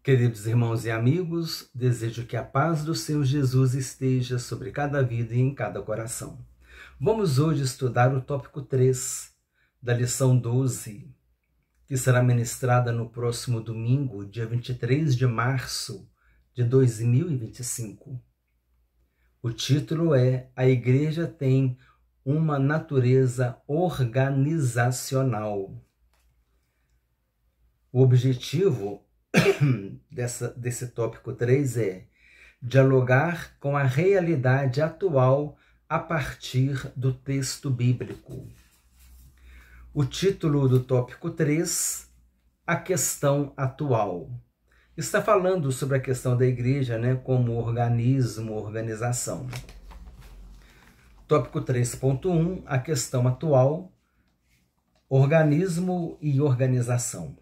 Queridos irmãos e amigos, desejo que a paz do Senhor Jesus esteja sobre cada vida e em cada coração. Vamos hoje estudar o tópico 3 da lição 12, que será ministrada no próximo domingo, dia 23 de março de 2025. O título é A Igreja tem uma natureza organizacional. O objetivo desse tópico 3 é dialogar com a realidade atual a partir do texto bíblico. O título do tópico 3, a questão atual. Está falando sobre a questão da igreja, como organismo, organização. Tópico 3.1, a questão atual, organismo e organização.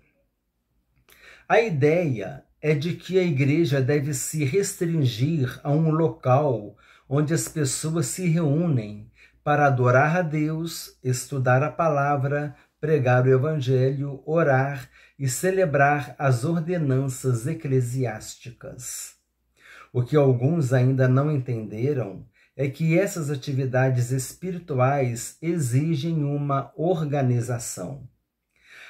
A ideia é de que a igreja deve se restringir a um local onde as pessoas se reúnem para adorar a Deus, estudar a palavra, pregar o evangelho, orar e celebrar as ordenanças eclesiásticas. O que alguns ainda não entenderam é que essas atividades espirituais exigem uma organização.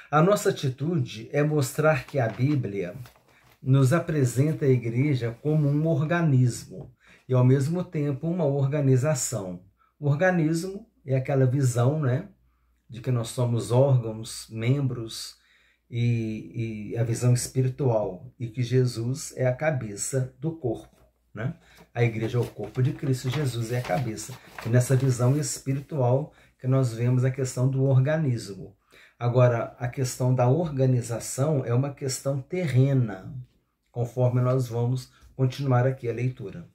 A nossa atitude é mostrar que a Bíblia nos apresenta a igreja como um organismo e, ao mesmo tempo, uma organização. O organismo é aquela visão, de que nós somos órgãos, membros e a visão espiritual e que Jesus é a cabeça do corpo, A igreja é o corpo de Cristo, Jesus é a cabeça. E nessa visão espiritual que nós vemos a questão do organismo. Agora, a questão da organização é uma questão terrena, conforme nós vamos continuar aqui a leitura.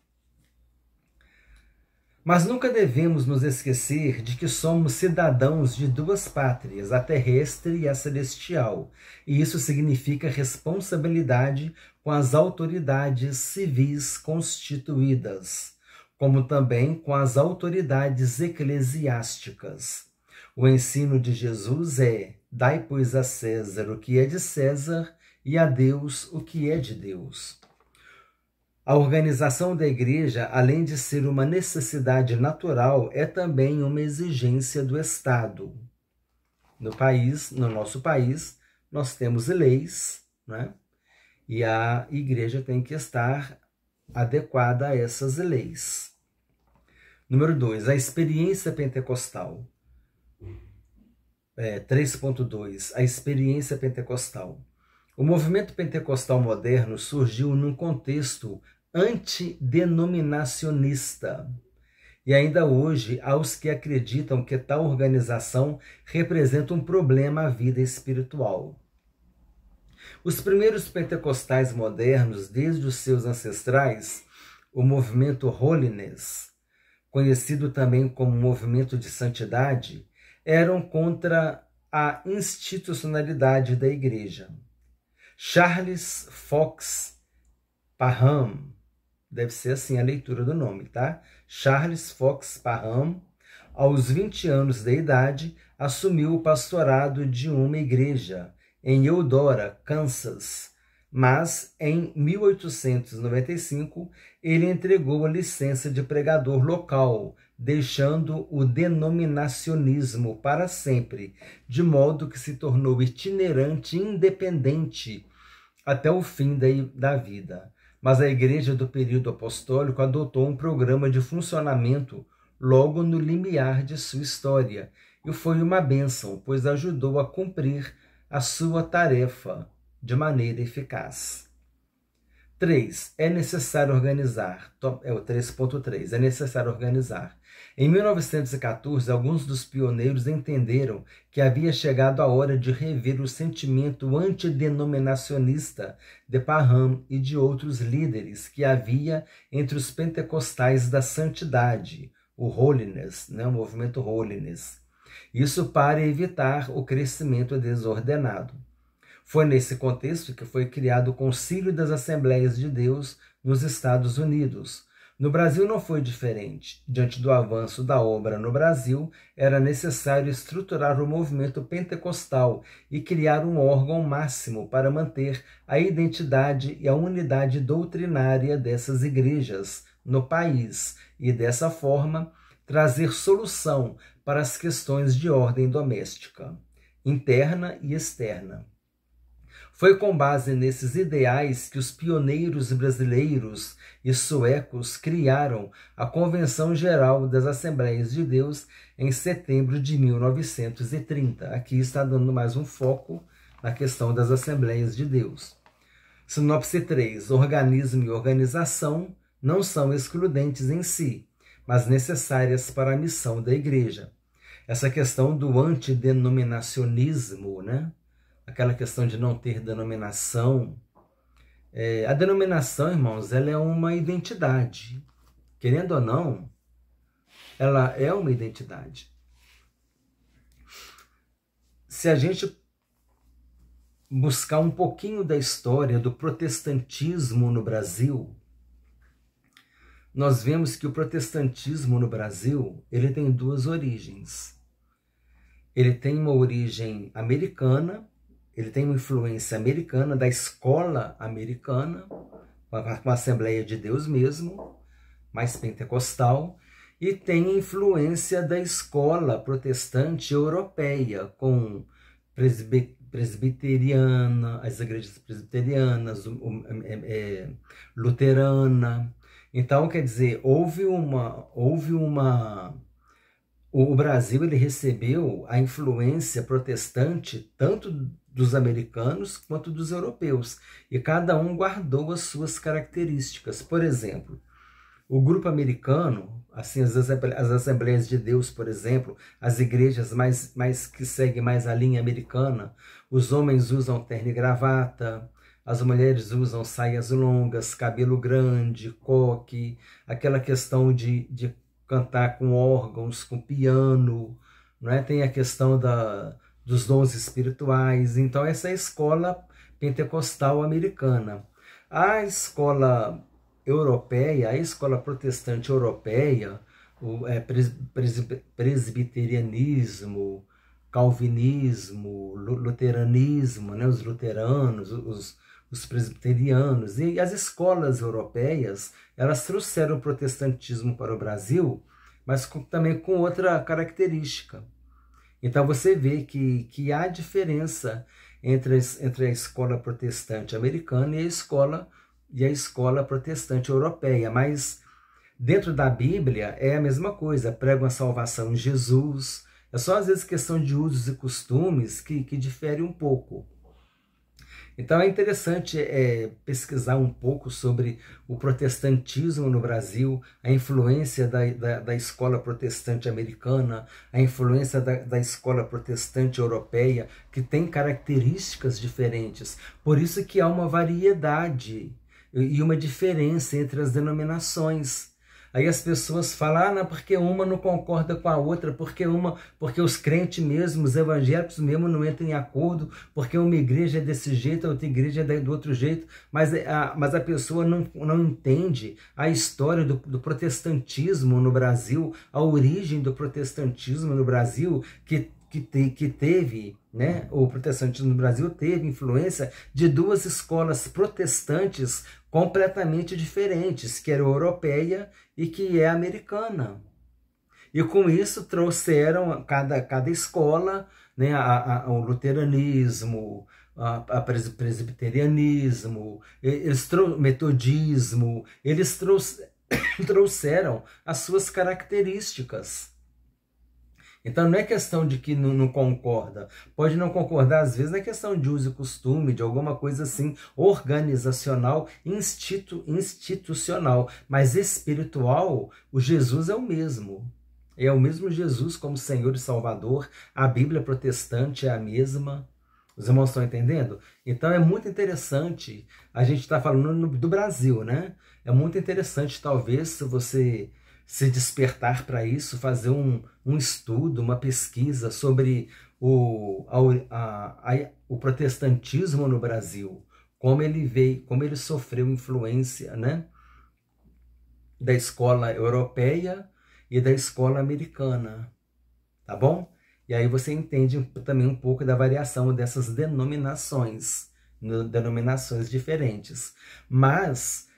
Mas nunca devemos nos esquecer de que somos cidadãos de duas pátrias, a terrestre e a celestial, e isso significa responsabilidade com as autoridades civis constituídas, como também com as autoridades eclesiásticas. O ensino de Jesus é: dai, pois, a César o que é de César e a Deus o que é de Deus. A organização da igreja, além de ser uma necessidade natural, é também uma exigência do Estado. No nosso país, nós temos leis, E a igreja tem que estar adequada a essas leis. Número 2, a experiência pentecostal. 3.2, a experiência pentecostal. O movimento pentecostal moderno surgiu num contexto antidenominacionista. E ainda hoje há os que acreditam que tal organização representa um problema à vida espiritual. Os primeiros pentecostais modernos, desde os seus ancestrais, o movimento Holiness, conhecido também como movimento de santidade, eram contra a institucionalidade da igreja. Charles Fox Parham, deve ser assim a leitura do nome, Charles Fox Parham, aos 20 anos de idade, assumiu o pastorado de uma igreja em Eudora, Kansas, mas em 1895 ele entregou a licença de pregador local, deixando o denominacionismo para sempre, de modo que se tornou itinerante e independente até o fim da vida. Mas a igreja do período apostólico adotou um programa de funcionamento logo no limiar de sua história, e foi uma bênção, pois ajudou a cumprir a sua tarefa de maneira eficaz. 3. É necessário organizar. É o 3.3. É necessário organizar. Em 1914, alguns dos pioneiros entenderam que havia chegado a hora de rever o sentimento antidenominacionista de Parham e de outros líderes que havia entre os pentecostais da santidade, o Holiness, o movimento Holiness. Isso para evitar o crescimento desordenado. Foi nesse contexto que foi criado o Concílio das Assembleias de Deus nos Estados Unidos, No Brasil não foi diferente. Diante do avanço da obra no Brasil, era necessário estruturar o movimento pentecostal e criar um órgão máximo para manter a identidade e a unidade doutrinária dessas igrejas no país e, dessa forma, trazer solução para as questões de ordem doméstica, interna e externa. Foi com base nesses ideais que os pioneiros brasileiros e suecos criaram a Convenção Geral das Assembleias de Deus em setembro de 1930. Aqui está dando mais um foco na questão das Assembleias de Deus. Sinopse 3. Organismo e organização não são excludentes em si, mas necessárias para a missão da Igreja. Essa questão do antidenominacionismo, né? Aquela questão de não ter denominação. A denominação, irmãos, ela é uma identidade. Querendo ou não, ela é uma identidade. Se a gente buscar um pouquinho da história do protestantismo no Brasil, nós vemos que o protestantismo no Brasil, ele tem duas origens. Ele tem uma origem americana, ele tem uma influência americana, da escola americana, com a Assembleia de Deus mesmo, mais pentecostal, e tem influência da escola protestante europeia, com presbiteriana, as igrejas presbiterianas, luterana. Então, quer dizer, o Brasil, ele recebeu a influência protestante tanto dos americanos quanto dos europeus, e cada um guardou as suas características. Por exemplo, o grupo americano, assim, as Assembleias de Deus, por exemplo, as igrejas mais que seguem mais a linha americana, os homens usam terno e gravata, as mulheres usam saias longas, cabelo grande, coque, aquela questão de cantar com órgãos, com piano, não é? Tem a questão dos dons espirituais. Então, essa é a escola pentecostal americana. A escola europeia, a escola protestante europeia, o presbiterianismo, calvinismo, luteranismo, né? Os luteranos, os presbiterianos, e as escolas europeias, elas trouxeram o protestantismo para o Brasil, mas também com outra característica. Então você vê que há diferença entre a escola protestante americana e a escola protestante europeia, mas dentro da Bíblia é a mesma coisa, pregam a salvação em Jesus, é só às vezes questão de usos e costumes que difere um pouco. Então é interessante pesquisar um pouco sobre o protestantismo no Brasil, a influência da escola protestante americana, a influência da escola protestante europeia, que tem características diferentes. Por isso que há uma variedade e uma diferença entre as denominações. Aí as pessoas falam, não, porque uma não concorda com a outra, porque os crentes mesmo, os evangélicos mesmo não entram em acordo, porque uma igreja é desse jeito, a outra igreja é do outro jeito, mas a pessoa não entende a história do protestantismo no Brasil, a origem do protestantismo no Brasil, que teve, né, o protestantismo no Brasil teve influência de duas escolas protestantes completamente diferentes, que era a europeia e que é a americana. E com isso trouxeram cada escola, né, o luteranismo, a presbiterianismo, metodismo, eles trouxeram as suas características. Então não é questão de que não concorda, pode não concordar às vezes na questão de uso e costume, de alguma coisa assim, organizacional, institucional, mas espiritual, o Jesus é o mesmo Jesus como Senhor e Salvador, a Bíblia protestante é a mesma. Os irmãos estão entendendo? Então é muito interessante, a gente está falando do Brasil, né? É muito interessante, talvez, se você se despertar para isso, fazer um estudo, uma pesquisa sobre o protestantismo no Brasil, como ele veio, como ele sofreu influência, né? da escola europeia e da escola americana, tá bom? E aí você entende também um pouco da variação dessas denominações diferentes. Mas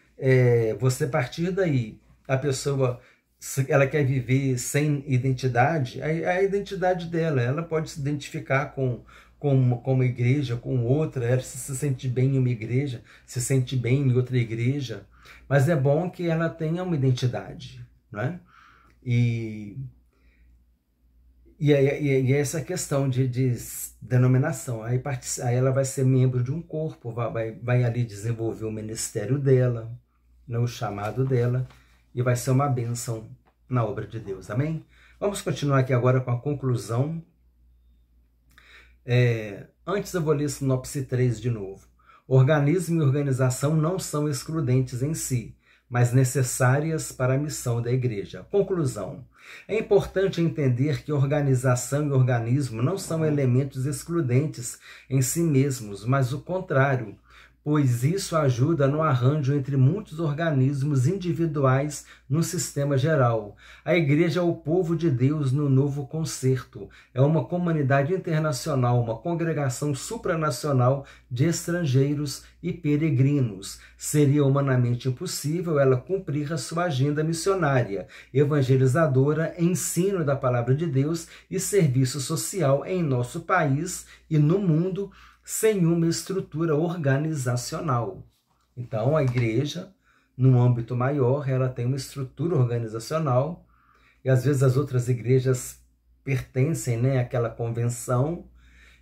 você partir daí, a pessoa, se ela quer viver sem identidade, a identidade dela, ela pode se identificar com uma igreja, com outra, ela se sente bem em uma igreja, se sente bem em outra igreja, mas é bom que ela tenha uma identidade, não é? E essa questão de denominação, aí ela vai ser membro de um corpo, vai ali desenvolver o ministério dela, né, o chamado dela, e vai ser uma bênção na obra de Deus, amém? Vamos continuar aqui agora com a conclusão. Antes eu vou ler Sinopse 3 de novo. Organismo e organização não são excludentes em si, mas necessárias para a missão da igreja. Conclusão. É importante entender que organização e organismo não são elementos excludentes em si mesmos, mas o contrário, pois isso ajuda no arranjo entre muitos organismos individuais no sistema geral. A igreja é o povo de Deus no novo concerto. É uma comunidade internacional, uma congregação supranacional de estrangeiros e peregrinos. Seria humanamente impossível ela cumprir a sua agenda missionária, evangelizadora, ensino da palavra de Deus e serviço social em nosso país e no mundo, sem uma estrutura organizacional. Então, a igreja, num âmbito maior, ela tem uma estrutura organizacional, e às vezes as outras igrejas pertencem, né, àquela convenção,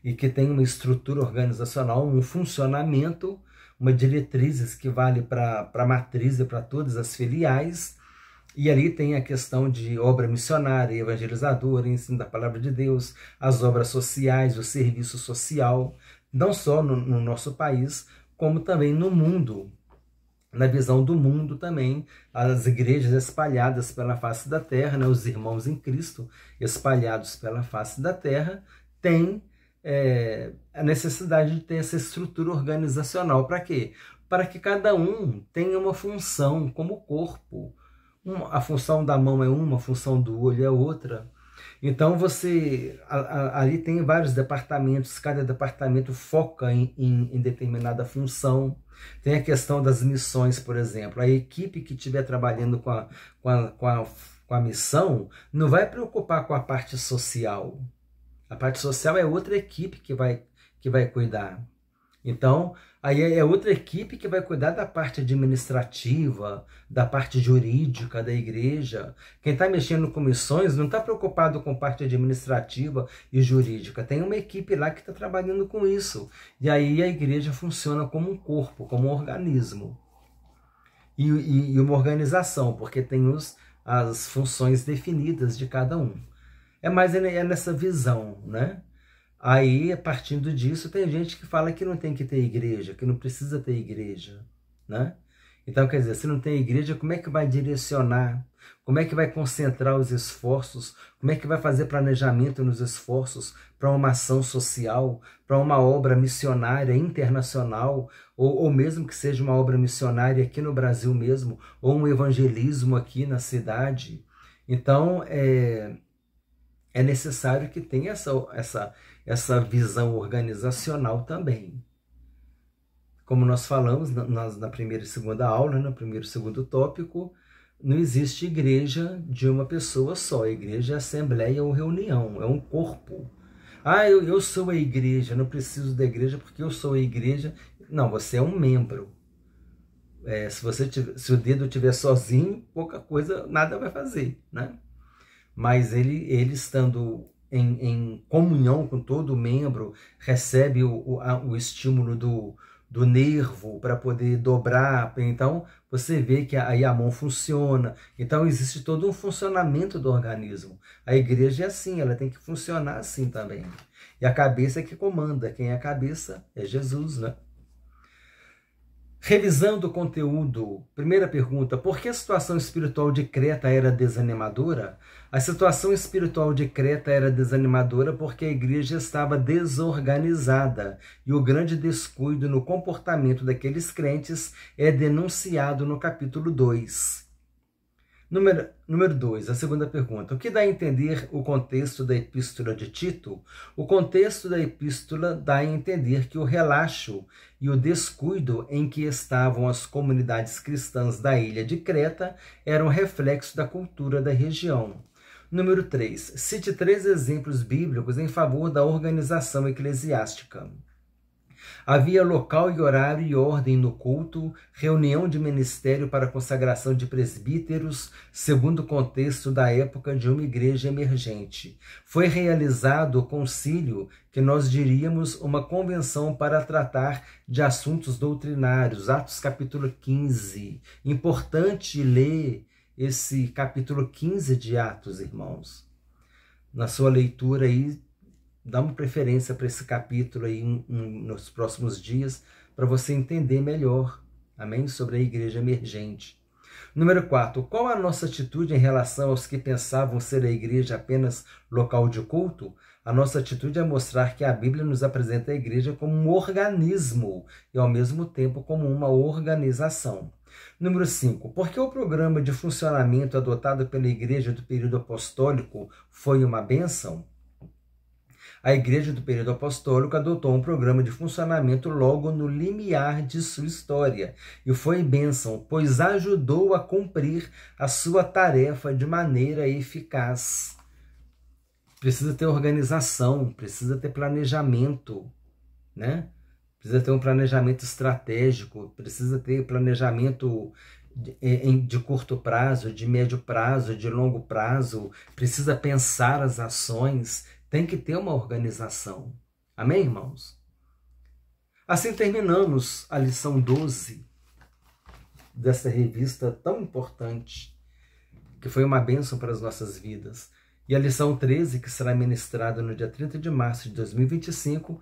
e que tem uma estrutura organizacional, um funcionamento, uma diretrizes que vale para a matriz e para todas as filiais, e ali tem a questão de obra missionária, evangelizadora, ensino da palavra de Deus, as obras sociais, o serviço social, não só no nosso país, como também no mundo. Na visão do mundo também, as igrejas espalhadas pela face da terra, né, os irmãos em Cristo espalhados pela face da terra, têm a necessidade de ter essa estrutura organizacional. Para quê? Para que cada um tenha uma função como corpo. A função da mão é uma, a função do olho é outra. Então ali tem vários departamentos, cada departamento foca em determinada função. Tem a questão das missões, por exemplo. A equipe que estiver trabalhando com a missão não vai preocupar com a parte social. A parte social é outra equipe que vai cuidar. Então, aí é outra equipe que vai cuidar da parte administrativa, da parte jurídica da igreja. Quem está mexendo com missões não está preocupado com parte administrativa e jurídica. Tem uma equipe lá que está trabalhando com isso. E aí a igreja funciona como um corpo, como um organismo. E uma organização, porque tem as funções definidas de cada um. Mas é nessa visão, né? Aí, partindo disso, tem gente que fala que não tem que ter igreja, que não precisa ter igreja, né? Então, quer dizer, se não tem igreja, como é que vai direcionar? Como é que vai concentrar os esforços? Como é que vai fazer planejamento nos esforços para uma ação social, para uma obra missionária internacional, ou mesmo que seja uma obra missionária aqui no Brasil mesmo, ou um evangelismo aqui na cidade? Então, é necessário que tenha essa visão organizacional também. Como nós falamos na primeira e segunda aula, no primeiro e segundo tópico, não existe igreja de uma pessoa só. A igreja é assembleia ou reunião, é um corpo. Eu sou a igreja, não preciso da igreja porque eu sou a igreja. Não, você é um membro. Se o dedo estiver sozinho, pouca coisa, nada vai fazer, né? Mas ele estando em comunhão com todo membro, recebe o estímulo do nervo para poder dobrar. Então, você vê que aí a mão funciona. Então, existe todo um funcionamento do organismo. A igreja é assim, ela tem que funcionar assim também. E a cabeça é que comanda. Quem é a cabeça é Jesus, né? Revisando o conteúdo, primeira pergunta: por que a situação espiritual de Creta era desanimadora? A situação espiritual de Creta era desanimadora porque a igreja estava desorganizada e o grande descuido no comportamento daqueles crentes é denunciado no capítulo 2. Número 2, a segunda pergunta. O que dá a entender o contexto da epístola de Tito? O contexto da epístola dá a entender que o relaxo e o descuido em que estavam as comunidades cristãs da ilha de Creta eram reflexo da cultura da região. Número 3, cite 3 exemplos bíblicos em favor da organização eclesiástica. Havia local e horário e ordem no culto, reunião de ministério para consagração de presbíteros, segundo o contexto da época de uma igreja emergente. Foi realizado o concílio, que nós diríamos uma convenção para tratar de assuntos doutrinários, Atos capítulo 15. Importante ler esse capítulo 15 de Atos, irmãos. Na sua leitura aí, dá uma preferência para esse capítulo aí nos próximos dias, para você entender melhor, amém? Sobre a igreja emergente. Número 4. Qual a nossa atitude em relação aos que pensavam ser a igreja apenas local de culto? A nossa atitude é mostrar que a Bíblia nos apresenta a igreja como um organismo e, ao mesmo tempo, como uma organização. Número 5. Por que o programa de funcionamento adotado pela igreja do período apostólico foi uma bênção? A igreja do período apostólico adotou um programa de funcionamento logo no limiar de sua história e foi bênção, pois ajudou a cumprir a sua tarefa de maneira eficaz. Precisa ter organização, precisa ter planejamento, né? Precisa ter um planejamento estratégico, precisa ter planejamento de curto prazo, de médio prazo, de longo prazo, precisa pensar as ações, tem que ter uma organização. Amém, irmãos? Assim terminamos a lição 12 dessa revista tão importante, que foi uma bênção para as nossas vidas. E a lição 13, que será ministrada no dia 30 de março de 2025,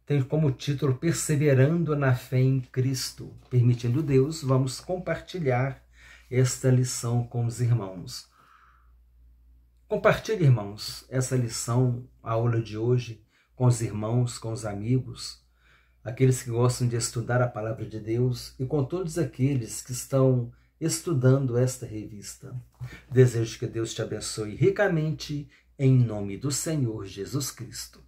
tem como título Perseverando na Fé em Cristo. Permitindo Deus, vamos compartilhar esta lição com os irmãos. Compartilhe, irmãos, essa lição, a aula de hoje, com os irmãos, com os amigos, aqueles que gostam de estudar a palavra de Deus e com todos aqueles que estão estudando esta revista. Desejo que Deus te abençoe ricamente, em nome do Senhor Jesus Cristo.